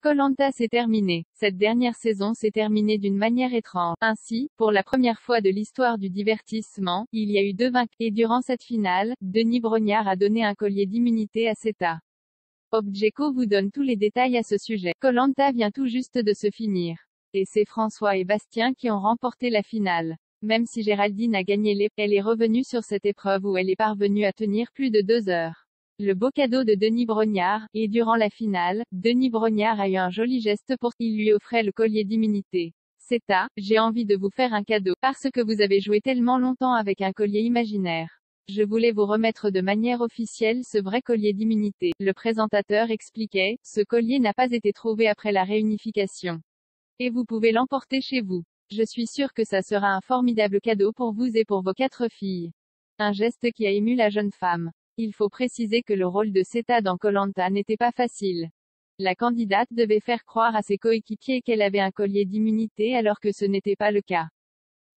Koh-Lanta s'est terminé. Cette dernière saison s'est terminée d'une manière étrange. Ainsi, pour la première fois de l'histoire du divertissement, il y a eu deux vainqueurs. Et durant cette finale, Denis Brognard a donné un collier d'immunité à Seta. Objeco vous donne tous les détails à ce sujet. Koh-Lanta vient tout juste de se finir. Et c'est François et Bastien qui ont remporté la finale. Même si Géraldine a gagné elle est revenue sur cette épreuve où elle est parvenue à tenir plus de 2 heures. Le beau cadeau de Denis Brognard, et durant la finale, Denis Brognard a eu un joli geste il lui offrait le collier d'immunité. Seta, j'ai envie de vous faire un cadeau, parce que vous avez joué tellement longtemps avec un collier imaginaire. Je voulais vous remettre de manière officielle ce vrai collier d'immunité. Le présentateur expliquait, ce collier n'a pas été trouvé après la réunification. Et vous pouvez l'emporter chez vous. Je suis sûr que ça sera un formidable cadeau pour vous et pour vos 4 filles. Un geste qui a ému la jeune femme. Il faut préciser que le rôle de Seta dans Koh-Lanta n'était pas facile. La candidate devait faire croire à ses coéquipiers qu'elle avait un collier d'immunité alors que ce n'était pas le cas.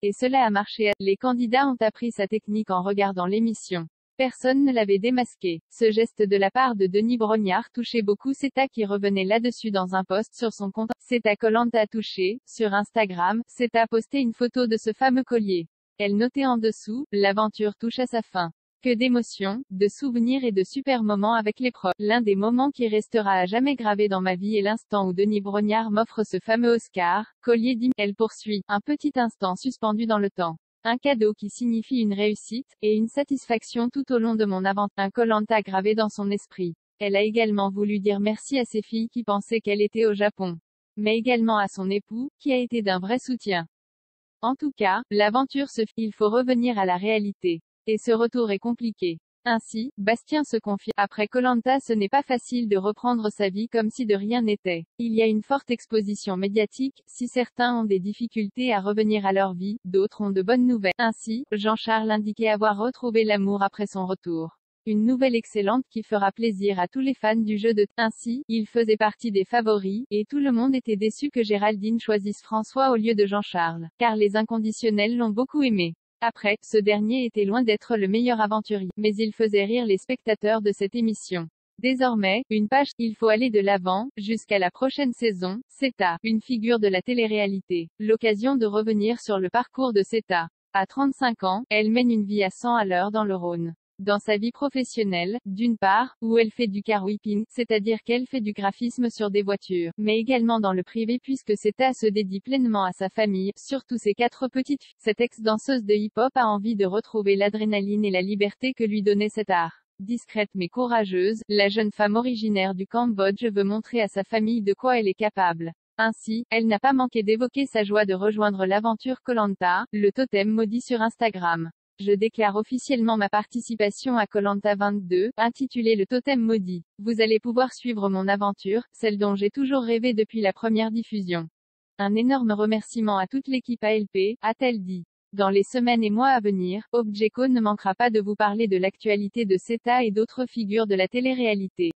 Et cela a marché. Les candidats ont appris sa technique en regardant l'émission. Personne ne l'avait démasqué. Ce geste de la part de Denis Brognard touchait beaucoup Seta qui revenait là-dessus dans un post sur son compte. Seta Koh-Lanta touché. Sur Instagram, Seta a posté une photo de ce fameux collier. Elle notait en dessous, l'aventure touche à sa fin. Que d'émotions, de souvenirs et de super moments avec les pros. L'un des moments qui restera à jamais gravé dans ma vie est l'instant où Denis Brognard m'offre ce fameux Oscar, collier Elle poursuit, un petit instant suspendu dans le temps. Un cadeau qui signifie une réussite, et une satisfaction tout au long de mon aventure. Un Koh-Lanta gravé dans son esprit. Elle a également voulu dire merci à ses filles qui pensaient qu'elle était au Japon. Mais également à son époux, qui a été d'un vrai soutien. En tout cas, l'aventure il faut revenir à la réalité. Et ce retour est compliqué. Ainsi, Bastien se confie. Après Koh-Lanta, ce n'est pas facile de reprendre sa vie comme si de rien n'était. Il y a une forte exposition médiatique. Si certains ont des difficultés à revenir à leur vie, d'autres ont de bonnes nouvelles. Ainsi, Jean-Charles indiquait avoir retrouvé l'amour après son retour. Une nouvelle excellente qui fera plaisir à tous les fans du jeu de. Ainsi, il faisait partie des favoris, et tout le monde était déçu que Géraldine choisisse François au lieu de Jean-Charles. Car les inconditionnels l'ont beaucoup aimé. Après, ce dernier était loin d'être le meilleur aventurier, mais il faisait rire les spectateurs de cette émission. Désormais, une page, il faut aller de l'avant, jusqu'à la prochaine saison. Seta, une figure de la télé-réalité. L'occasion de revenir sur le parcours de Seta. À 35 ans, elle mène une vie à 100 à l'heure dans le Rhône. Dans sa vie professionnelle, d'une part, où elle fait du car whipping, c'est-à-dire qu'elle fait du graphisme sur des voitures, mais également dans le privé puisque Seta se dédie pleinement à sa famille, surtout ses 4 petites filles. Cette ex-danseuse de hip-hop a envie de retrouver l'adrénaline et la liberté que lui donnait cet art. Discrète mais courageuse, la jeune femme originaire du Cambodge veut montrer à sa famille de quoi elle est capable. Ainsi, elle n'a pas manqué d'évoquer sa joie de rejoindre l'aventure Koh-Lanta, le totem maudit sur Instagram. Je déclare officiellement ma participation à Koh-Lanta 22, intitulée Le Totem Maudit. Vous allez pouvoir suivre mon aventure, celle dont j'ai toujours rêvé depuis la première diffusion. Un énorme remerciement à toute l'équipe ALP, a-t-elle dit. Dans les semaines et mois à venir, Objeco ne manquera pas de vous parler de l'actualité de Seta et d'autres figures de la télé-réalité.